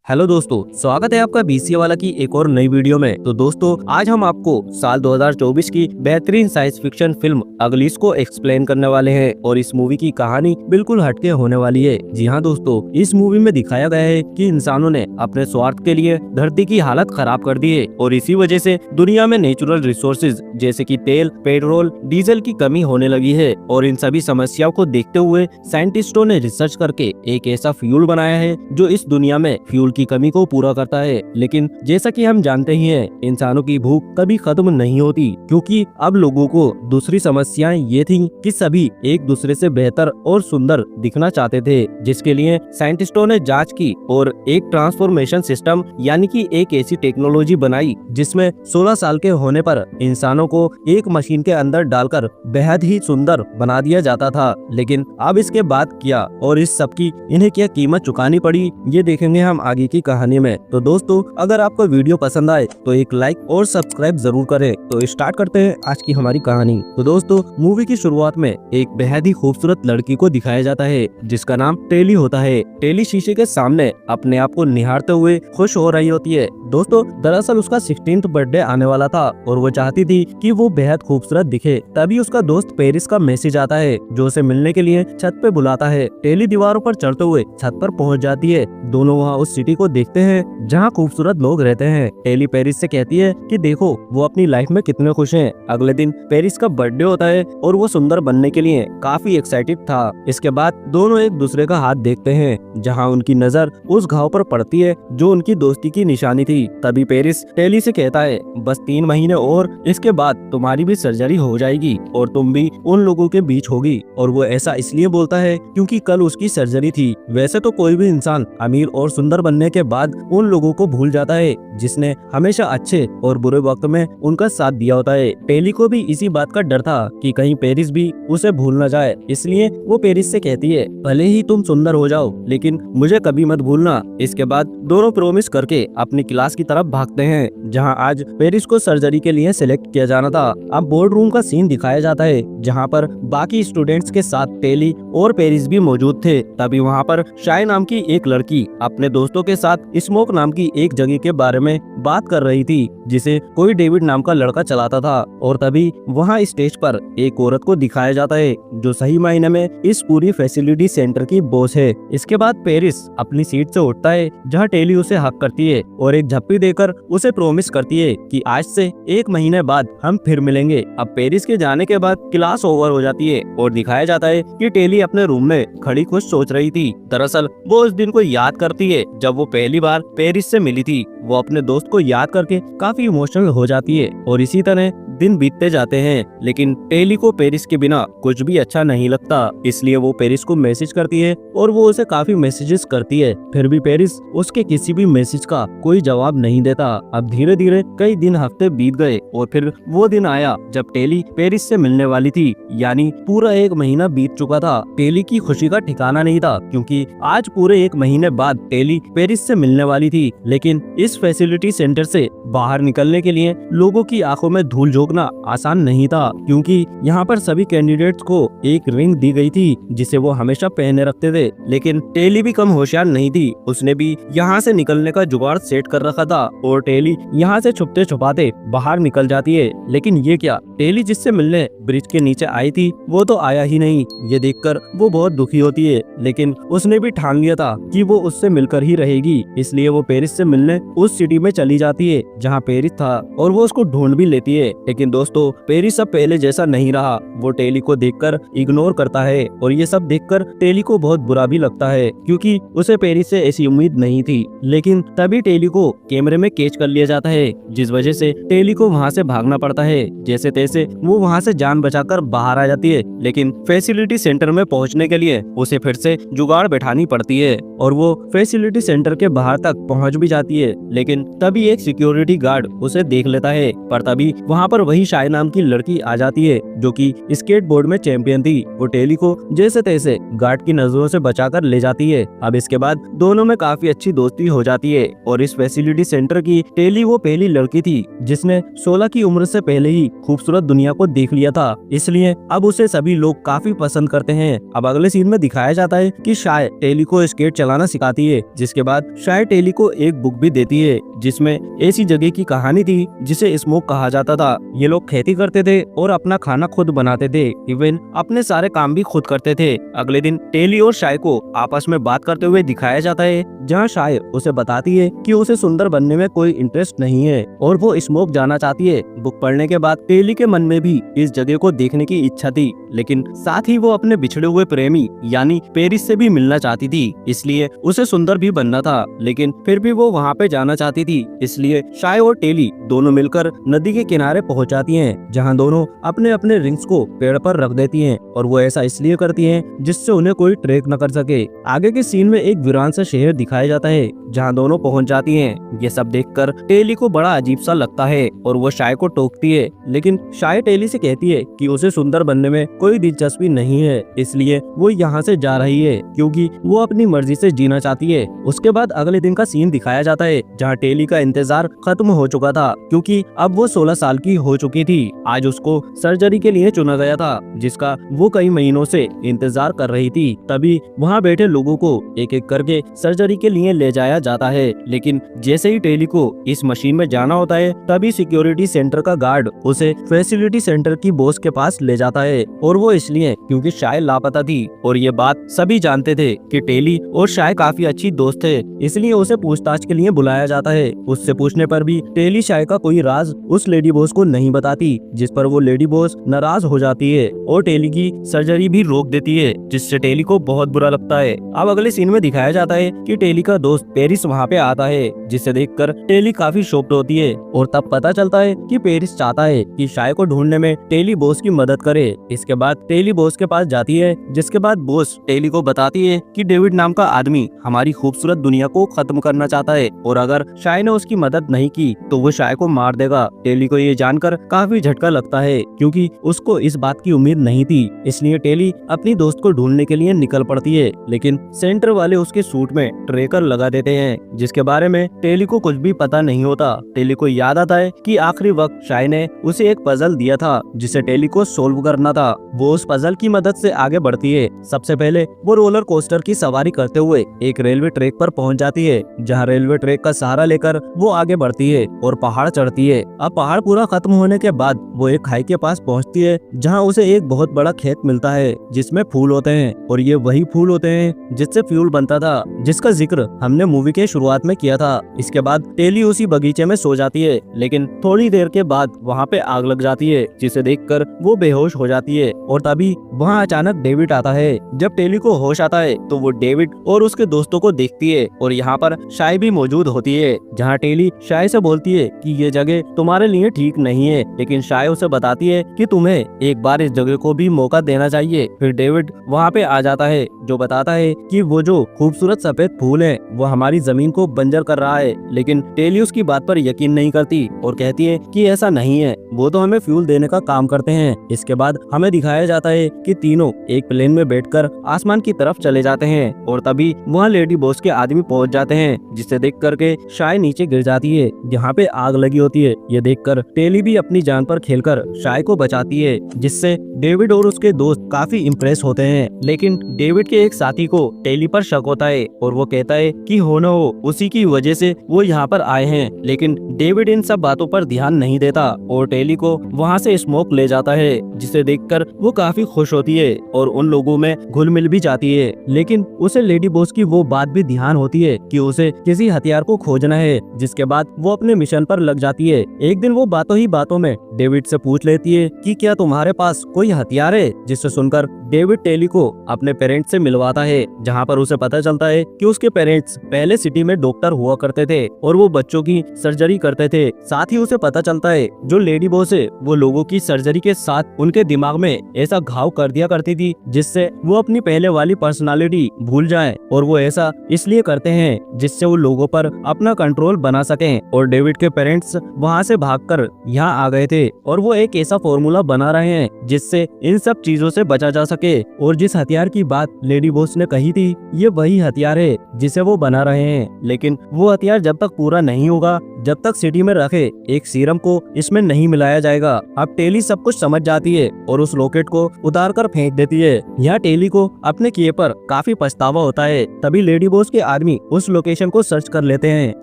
Hello दोस्तों, स्वागत है आपका बीसीए वाला की एक और नई वीडियो में। तो दोस्तों, आज हम आपको साल 2024 की बेहतरीन साइंस फिक्शन फिल्म अगलिस को एक्सप्लेन करने वाले हैं और इस मूवी की कहानी बिल्कुल हटके होने वाली है। जी हाँ दोस्तों, इस मूवी में दिखाया गया है कि इंसानों ने अपने स्वार्थ के लिए धरती की हालत खराब कर दी है और इसी वजह से दुनिया में नेचुरल रिसोर्सेज जैसे कि तेल, पेट्रोल, डीजल की कमी होने लगी है। और इन सभी समस्याओं को देखते हुए साइंटिस्टों ने रिसर्च करके एक ऐसा फ्यूल बनाया है जो इस दुनिया में फ्यूल की कमी को पूरा करता है। लेकिन जैसा कि हम जानते ही हैं, इंसानों की भूख कभी खत्म नहीं होती, क्योंकि अब लोगों को दूसरी समस्याएं ये थी कि सभी एक दूसरे से बेहतर और सुंदर दिखना चाहते थे, जिसके लिए साइंटिस्टों ने जांच की और एक ट्रांसफॉर्मेशन सिस्टम यानी कि एक ऐसी टेक्नोलॉजी बनाई जिसमें 16 साल के होने पर इंसानों को एक मशीन के अंदर डालकर बेहद ही सुंदर बना दिया जाता था। लेकिन अब इसके बाद क्या और इस सब की इन्हें क्या कीमत चुकानी पड़ी, ये देखेंगे हम आगे की कहानी में। तो दोस्तों, अगर आपको वीडियो पसंद आए तो एक लाइक और सब्सक्राइब जरूर करें। तो स्टार्ट करते हैं आज की हमारी कहानी। तो दोस्तों, मूवी की शुरुआत में एक बेहद ही खूबसूरत लड़की को दिखाया जाता है जिसका नाम टेली होता है। टेली शीशे के सामने अपने आप को निहारते हुए खुश हो रही होती है। दोस्तों, दरअसल उसका 16th बर्थडे आने वाला था और वो चाहती थी कि वो बेहद खूबसूरत दिखे। तभी उसका दोस्त पेरिस का मैसेज आता है जो उसे मिलने के लिए छत पे बुलाता है। टेली दीवारों पर चढ़ते हुए छत पर पहुंच जाती है। दोनों वहां उस सिटी को देखते हैं जहां खूबसूरत लोग रहते हैं। टेली पेरिस से कहती है कि देखो वो अपनी लाइफ में कितने खुश हैं। अगले दिन पेरिस का बर्थडे होता है और वो सुंदर बनने के लिए काफी एक्साइटेड था। इसके बाद दोनों एक दूसरे का हाथ देखते हैं जहां उनकी नजर उस घाव पर पड़ती है जो उनकी दोस्ती की निशानी थी। तभी पेरिस टेली से कहता है बस 3 महीने और इसके बाद तुम्हारी भी सर्जरी हो जाएगी और तुम भी उन लोगों के बीच होगी। और वो ऐसा इसलिए बोलता है क्योंकि कल उसकी सर्जरी थी। वैसे तो कोई भी इंसान अमीर और सुंदर बनने के बाद उन लोगों को भूल जाता है जिसने हमेशा अच्छे और बुरे वक्त में उनका साथ दिया होता है। टेली को भी इसी बात का डर था कि कहीं पेरिस भी उसे भूल न जाए, इसलिए वो पेरिस से कहती है भले ही तुम सुंदर हो जाओ लेकिन मुझे कभी मत भूलना। इसके बाद दोनों प्रॉमिस करके अपनी क्लास की तरफ भागते हैं जहां आज पेरिस को सर्जरी के लिए सिलेक्ट किया जाना था। अब बोर्ड रूम का सीन दिखाया जाता है जहां पर बाकी स्टूडेंट्स के साथ टेली और पेरिस भी मौजूद थे। तभी वहां पर शाय नाम की एक लड़की अपने दोस्तों के साथ स्मोक नाम की एक जगह के बारे में बात कर रही थी जिसे कोई डेविड नाम का लड़का चलाता था। और तभी वहां स्टेज पर एक औरत को दिखाया जाता है जो सही मायने में इस पूरी फैसिलिटी सेंटर की बॉस है। इसके बाद पेरिस अपनी सीट से उठता है जहां टेली उसे हक करती है और एक झप्पी देकर उसे प्रॉमिस करती है कि आज से 1 महीने बाद हम फिर मिलेंगे। अब पेरिस के जाने के बाद क्लास ओवर हो जाती है और दिखाया जाता है कि टेली अपने रूम में खड़ी कुछ सोच रही थी। दरअसल वो उस दिन को याद करती है जब वो पहली बार पेरिस से मिली थी। वो अपने दोस्त को याद करके काफी इमोशनल हो जाती है और इसी तरह दिन बीतते जाते हैं। लेकिन टेली को पेरिस के बिना कुछ भी अच्छा नहीं लगता, इसलिए वो पेरिस को मैसेज करती है और वो उसे काफी मैसेजेस करती है। फिर भी पेरिस उसके किसी भी मैसेज का कोई जवाब नहीं देता। अब धीरे धीरे कई दिन हफ्ते बीत गए और फिर वो दिन आया जब टेली पेरिस से मिलने वाली थी, यानी पूरा 1 महीना बीत चुका था। टेली की खुशी का ठिकाना नहीं था क्योंकि आज पूरे 1 महीने बाद टेली पेरिस से मिलने वाली थी। लेकिन इस फैसिलिटी सेंटर से बाहर निकलने के लिए लोगों की आंखों में धूल झोंकना आसान नहीं था, क्योंकि यहाँ पर सभी कैंडिडेट्स को एक रिंग दी गई थी जिसे वो हमेशा पहने रखते थे। लेकिन टेली भी कम होशियार नहीं थी, उसने भी यहाँ से निकलने का जुगाड़ सेट कर रखा था और टेली यहाँ से छुपते छुपाते बाहर निकल जाती है। लेकिन ये क्या, टेली जिससे मिलने ब्रिज के नीचे आई थी वो तो आया ही नहीं। ये देखकर वो बहुत दुखी होती है, लेकिन उसने भी ठान लिया था कि वो उससे मिलकर ही रहेगी, इसलिए वो पेरिस से मिलने उस सिटी में चली जाती है जहाँ पेरिस था और वो उसको ढूंढ भी लेती है। लेकिन दोस्तों, पेरिस अब पहले जैसा नहीं रहा। वो टेली को देखकर इग्नोर करता है और ये सब देखकर टेली को बहुत बुरा भी लगता है क्योंकि उसे पेरिस से ऐसी उम्मीद नहीं थी। लेकिन तभी टेली को कैमरे में कैच कर लिया जाता है जिस वजह से टेली को वहाँ से भागना पड़ता है। जैसे तैसे वो वहाँ से जान बचाकर बाहर आ जाती है, लेकिन फैसिलिटी सेंटर में पहुँचने के लिए उसे फिर से जुगाड़ बैठानी पड़ती है और वो फैसिलिटी सेंटर के बाहर तक पहुँच भी जाती है। लेकिन तभी एक सिक्योरिटी गार्ड उसे देख लेता है, पर तभी वहाँ पर वही शाय नाम की लड़की आ जाती है जो कि स्केटबोर्ड में चैंपियन थी। वो टेली को जैसे तैसे गार्ड की नजरों से बचाकर ले जाती है। अब इसके बाद दोनों में काफी अच्छी दोस्ती हो जाती है और इस फैसिलिटी सेंटर की टेली वो पहली लड़की थी जिसने 16 की उम्र से पहले ही खूबसूरत दुनिया को देख लिया था, इसलिए अब उसे सभी लोग काफी पसंद करते हैं। अब अगले सीन में दिखाया जाता है कि शाय टेली को स्केट चलाना सिखाती है, जिसके बाद शाय टेली को एक बुक भी देती है जिसमें ऐसी जगह की कहानी थी जिसे स्मोक कहा जाता था। ये लोग खेती करते थे और अपना खाना खुद बनाते थे, इवन अपने सारे काम भी खुद करते थे। अगले दिन टेली और शाय को आपस में बात करते हुए दिखाया जाता है, जहाँ शाय उसे बताती है कि उसे सुंदर बनने में कोई इंटरेस्ट नहीं है और वो स्मोक जाना चाहती है। बुक पढ़ने के बाद टेली के मन में भी इस जगह को देखने की इच्छा थी, लेकिन साथ ही वो अपने बिछड़े हुए प्रेमी यानी पेरिस से भी मिलना चाहती थी, इसलिए उसे सुंदर भी बनना था, लेकिन फिर भी वो वहाँ पे जाना चाहती थी। इसलिए शाय और टेली दोनों मिलकर नदी के किनारे पहुँच जाती हैं, जहाँ दोनों अपने अपने रिंग्स को पेड़ पर रख देती हैं और वो ऐसा इसलिए करती हैं जिससे उन्हें कोई ट्रैक न कर सके। आगे के सीन में एक वीरान सा शहर दिखाया जाता है जहाँ दोनों पहुँच जाती हैं। ये सब देखकर टेली को बड़ा अजीब सा लगता है और वो शाय को टोकती है, लेकिन शाय टेली से कहती है कि उसे सुंदर बनने में कोई दिलचस्पी नहीं है, इसलिए वो यहाँ से जा रही है क्योंकि वो अपनी मर्जी से जीना चाहती है। उसके बाद अगले दिन का सीन दिखाया जाता है जहाँ टेली का इंतजार खत्म हो चुका था क्योंकि अब वो 16 साल की हो चुकी थी। आज उसको सर्जरी के लिए चुना गया था जिसका वो कई महीनों से इंतजार कर रही थी। तभी वहाँ बैठे लोगों को एक एक करके सर्जरी के लिए ले जाया जाता है, लेकिन जैसे ही टेली को इस मशीन में जाना होता है तभी सिक्योरिटी सेंटर का गार्ड उसे फैसिलिटी सेंटर की बॉस के पास ले जाता है, और वो इसलिए क्योंकि शाय लापता थी और ये बात सभी जानते थे कि टेली और शाय काफी अच्छी दोस्त है, इसलिए उसे पूछताछ के लिए बुलाया जाता है। उससे पूछने पर भी टेली शाय का कोई राज उस लेडी बॉस को नहीं बताती, जिस पर वो लेडी बॉस नाराज हो जाती है और टेली की सर्जरी भी रोक देती है, जिससे टेली को बहुत बुरा लगता है। अब अगले सीन में दिखाया जाता है कि टेली का दोस्त पेरिस वहाँ पे आता है, जिसे देखकर टेली काफी शॉक्ड होती है और तब पता चलता है कि पेरिस चाहता है कि शाय को ढूंढने में टेली बॉस की मदद करे। इसके बाद टेली बॉस के पास जाती है, जिसके बाद बॉस टेली को बताती है कि डेविड नाम का आदमी हमारी खूबसूरत दुनिया को खत्म करना चाहता है और अगर शाय ने उसकी मदद नहीं की तो वो शाय को मार देगा। टेली को ये जानकर काफी झटका लगता है क्योंकि उसको इस बात की उम्मीद नहीं थी, इसलिए टेली अपनी दोस्त को ढूंढने के लिए निकल पड़ती है, लेकिन सेंटर वाले उसके सूट में ट्रैकर लगा देते हैं जिसके बारे में टेली को कुछ भी पता नहीं होता। टेली को याद आता है कि आखिरी वक्त शाय ने उसे एक पजल दिया था जिसे टेली को सोल्व करना था। वो उस पजल की मदद से आगे बढ़ती है। सबसे पहले वो रोलर कोस्टर की सवारी करते हुए एक रेलवे ट्रैक पर पहुंच जाती है, जहां रेलवे ट्रैक का सहारा लेकर वो आगे बढ़ती है और पहाड़ चढ़ती है। अब पहाड़ पूरा खत्म होने के बाद वो एक खाई के पास पहुंचती है, जहां उसे एक बहुत बड़ा खेत मिलता है जिसमें फूल होते हैं, और ये वही फूल होते हैं जिससे फ्यूल बनता था, जिसका जिक्र हमने मूवी के शुरुआत में किया था। इसके बाद टेली उसी बगीचे में सो जाती है, लेकिन थोड़ी देर के बाद वहाँ पे आग लग जाती है, जिसे देखकर वो बेहोश हो जाती है और तभी वहाँ अचानक डेविड आता है। जब टेली को होश आता है तो वो डेविड और उसके दोस्तों को देखती है और यहाँ पर शाय भी मौजूद होती है, जहाँ टेली शाय से बोलती है कि ये जगह तुम्हारे लिए ठीक नहीं है, लेकिन शाय उसे बताती है कि तुम्हें एक बार इस जगह को भी मौका देना चाहिए। फिर डेविड वहाँ पे आ जाता है जो बताता है कि वो जो खूबसूरत सफेद फूल है वो हमारी जमीन को बंजर कर रहा है, लेकिन टेली उसकी बात पर यकीन नहीं करती और कहती है कि ऐसा नहीं है, वो तो हमें फ्यूल देने का काम करते हैं। इसके बाद हमें दिखाया जाता है कि तीनों एक प्लेन में बैठकर आसमान की तरफ चले जाते हैं और तभी वहाँ लेडी बॉस के आदमी पहुँच जाते हैं, जिसे देख करके शाय नीचे गिर जाती है जहाँ पे आग लगी होती है। ये देखकर टेली भी अपनी जान पर खेलकर शाय को बचाती है, जिससे डेविड और उसके दोस्त काफी इम्प्रेस होते हैं। लेकिन डेविड के एक साथी को टेली पर शक होता है और वो कहता है कि हो न हो उसी की वजह से वो यहाँ पर आए हैं, लेकिन डेविड इन सब बातों पर ध्यान नहीं देता और टेली को वहाँ से स्मोक ले जाता है, जिसे देखकर वो काफी खुश होती है और उन लोगों में घुल मिल भी जाती है। लेकिन उसे लेडी बॉस की वो बात भी ध्यान होती है कि उसे किसी हथियार को खोजना है, जिसके बाद वो अपने मिशन पर लग जाती है। एक दिन वो बातों ही बातों में डेविड से पूछ लेती है कि क्या तुम्हारे पास कोई हथियार है, जिससे सुनकर डेविड टेली को अपने पेरेंट्स से मिलवाता है, जहाँ पर उसे पता चलता है कि उसके पेरेंट्स पहले सिटी में डॉक्टर हुआ करते थे और वो बच्चों की सर्जरी करते थे। साथ ही उसे पता चलता है जो लेडी बॉस है वो लोगों की सर्जरी के साथ उनके दिमाग में ऐसा घाव कर दिया करती थी जिससे वो अपनी पहले वाली पर्सनालिटी भूल जाएं, और वो ऐसा इसलिए करते हैं जिससे वो लोगों पर अपना कंट्रोल बना सकें। और डेविड के पेरेंट्स वहाँ से भागकर यहाँ आ गए थे और वो एक ऐसा फॉर्मूला बना रहे हैं जिससे इन सब चीजों से बचा जा सके। और जिस हथियार की बात लेडी बॉस ने कही थी, ये वही हथियार है जिसे वो बना रहे हैं। लेकिन वो हथियार जब तक पूरा नहीं होगा, जब तक सिटी में रखे एक सीरम को इसमें नहीं मिलाया जाएगा। अब टेली सब कुछ समझ जाती है और उस रॉकेट को उतार कर फेंक देती है। यहाँ टेली को अपने किए पर काफी पछतावा होता है। तभी लेडी बॉस के आदमी उस लोकेशन को सर्च कर लेते हैं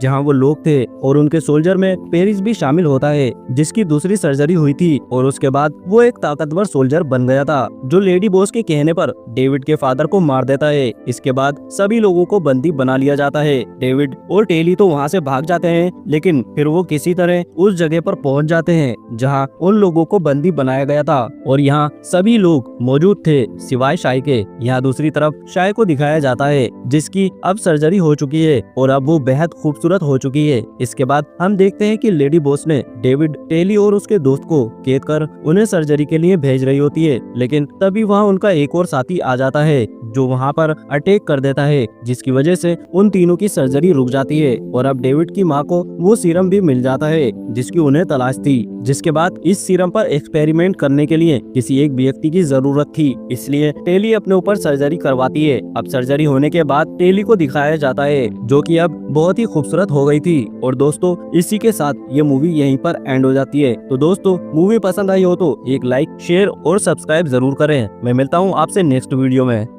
जहाँ वो लोग थे और उनके सोल्जर में पेरिस भी शामिल होता है, जिसकी दूसरी सर्जरी हुई थी और उसके बाद वो एक ताकतवर सोल्जर बन गया था, जो लेडी बॉस के कहने पर डेविड के फादर को मार देता है। इसके बाद सभी लोगों को बंदी बना लिया जाता है। डेविड और टेली तो वहाँ से भाग जाते हैं, लेकिन फिर वो किसी तरह उस जगह पर पहुंच जाते हैं जहां उन लोगों को बंदी बनाया गया था और यहाँ सभी लोग मौजूद थे सिवाय शाय के। यहाँ दूसरी तरफ शाय को दिखाया जाता है जिसकी अब सर्जरी हो चुकी है और अब वो बेहद खूबसूरत हो चुकी है। इसके बाद हम देखते हैं कि लेडी बॉस ने डेविड, टेली और उसके दोस्त को कैद कर उन्हें सर्जरी के लिए भेज रही होती है, लेकिन तभी वहाँ उनका एक और साथी आ जाता है जो वहाँ पर अटैक कर देता है, जिसकी वजह से उन तीनों की सर्जरी रुक जाती है और अब डेविड की माँ को वो सीरम भी मिल जाता है जिसकी उन्हें तलाश थी। जिसके बाद इस सीरम पर एक्सपेरिमेंट करने के लिए किसी एक व्यक्ति की जरूरत थी, इसलिए टेली अपने ऊपर सर्जरी करवाती है। अब सर्जरी होने के बाद टेली को दिखाया जाता है जो कि अब बहुत ही खूबसूरत हो गई थी। और दोस्तों, इसी के साथ ये मूवी यहीं पर एंड हो जाती है। तो दोस्तों, मूवी पसंद आई हो तो एक लाइक, शेयर और सब्सक्राइब जरूर करें। मैं मिलता हूँ आपसे नेक्स्ट वीडियो में।